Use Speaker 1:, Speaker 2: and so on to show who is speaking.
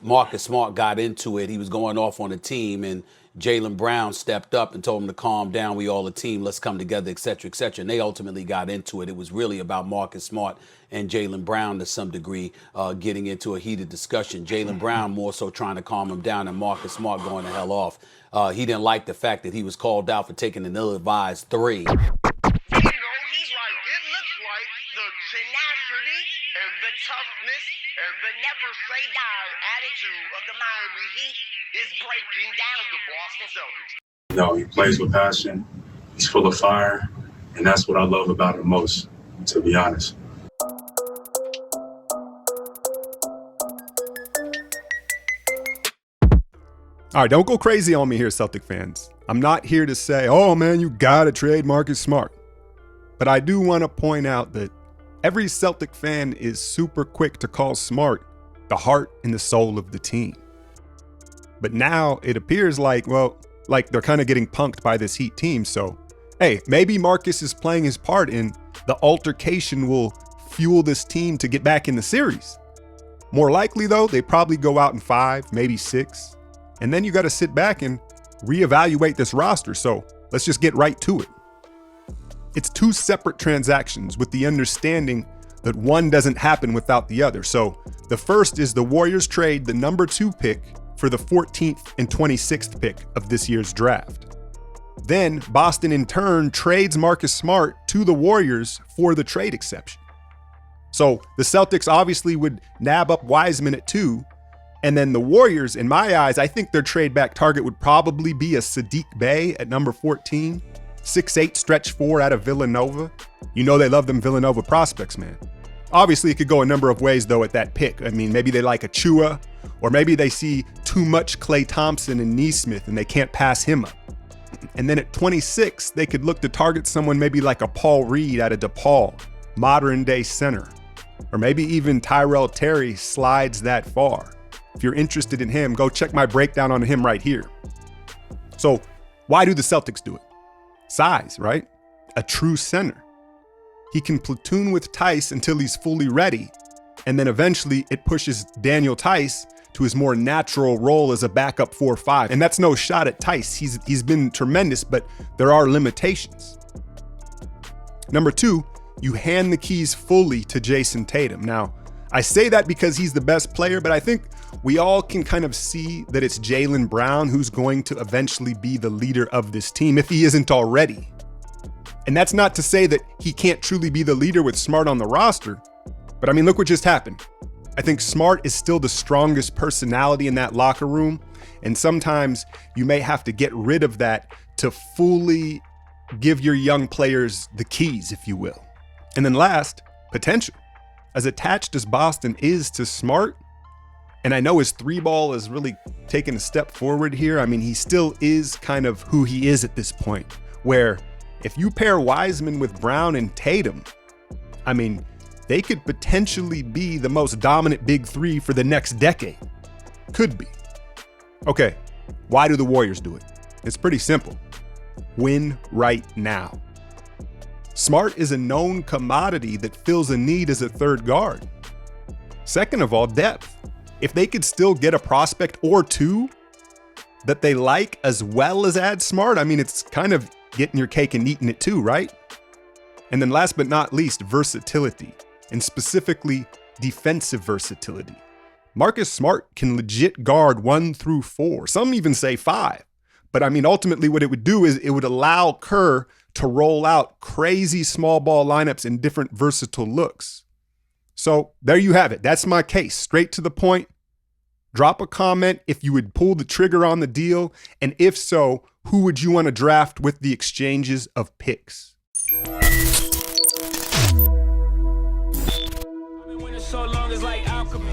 Speaker 1: Marcus Smart got into it. He was going off on the team, and Jaylen Brown stepped up and told him to calm down. We all a team. Let's come together, et cetera, et cetera. And they ultimately got into it. It was really about Marcus Smart and Jaylen Brown to some degree getting into a heated discussion. Jaylen Brown more so trying to calm him down, and Marcus Smart going the hell off. He didn't like the fact that he was called out for taking an ill-advised three.
Speaker 2: He's like, it looks like the tenacity and the toughness and the never say die attitude of the Miami Heat is breaking down the Boston Celtics.
Speaker 3: No, he plays with passion. He's full of fire. And that's what I love about him most, to be honest.
Speaker 4: All right, don't go crazy on me here, Celtic fans. I'm not here to say, oh man, you gotta trade Marcus Smart. But I do want to point out that every Celtic fan is super quick to call Smart the heart and the soul of the team. But now it appears like they're kind of getting punked by this Heat team. So, hey, maybe Marcus is playing his part and the altercation will fuel this team to get back in the series. More likely though, they probably go out in 5, maybe 6. And then you got to sit back and reevaluate this roster. So let's just get right to it. It's 2 separate transactions with the understanding that one doesn't happen without the other. So the first is the Warriors trade the number 2 pick for the 14th and 26th pick of this year's draft. Then Boston in turn trades Marcus Smart to the Warriors for the trade exception. So the Celtics obviously would nab up Wiseman at 2. And then the Warriors, in my eyes, I think their trade back target would probably be a Sadiq Bey at number 14. 6'8" stretch 4 out of Villanova. You know they love them Villanova prospects, man. Obviously, it could go a number of ways, though, at that pick. I mean, maybe they like Achua, or maybe they see too much Klay Thompson and Nesmith and they can't pass him up. And then at 26, they could look to target someone maybe like a Paul Reed out of DePaul, modern-day center. Or maybe even Tyrell Terry slides that far. If you're interested in him, go check my breakdown on him right here. So, why do the Celtics do it? Size, right? A true center. He can platoon with Tice until he's fully ready, and then eventually it pushes Daniel Tice to his more natural role as a backup 4-5. And that's no shot at Tice. He's been tremendous, but there are limitations. Number 2, you hand the keys fully to Jason Tatum. Now, I say that because he's the best player, but I think we all can kind of see that it's Jaylen Brown who's going to eventually be the leader of this team if he isn't already. And that's not to say that he can't truly be the leader with Smart on the roster, but I mean, look what just happened. I think Smart is still the strongest personality in that locker room, and sometimes you may have to get rid of that to fully give your young players the keys, if you will. And then last, potential. As attached as Boston is to Smart, and I know his 3-ball is really taking a step forward here. I mean, he still is kind of who he is at this point, where if you pair Wiseman with Brown and Tatum, I mean, they could potentially be the most dominant big 3 for the next decade. Could be. Okay, why do the Warriors do it? It's pretty simple. Win right now. Smart is a known commodity that fills a need as a third guard. Second of all, depth. If they could still get a prospect or 2 that they like as well as add Smart, I mean, it's kind of getting your cake and eating it too, right? And then last but not least, versatility, and specifically defensive versatility. Marcus Smart can legit guard 1 through 4. Some even say 5. But I mean, ultimately what it would do is it would allow Kerr to roll out crazy small ball lineups in different versatile looks. So there you have it. That's my case. Straight to the point. Drop a comment if you would pull the trigger on the deal. And if so, who would you want to draft with the exchanges of picks?
Speaker 5: So long as like alchemy.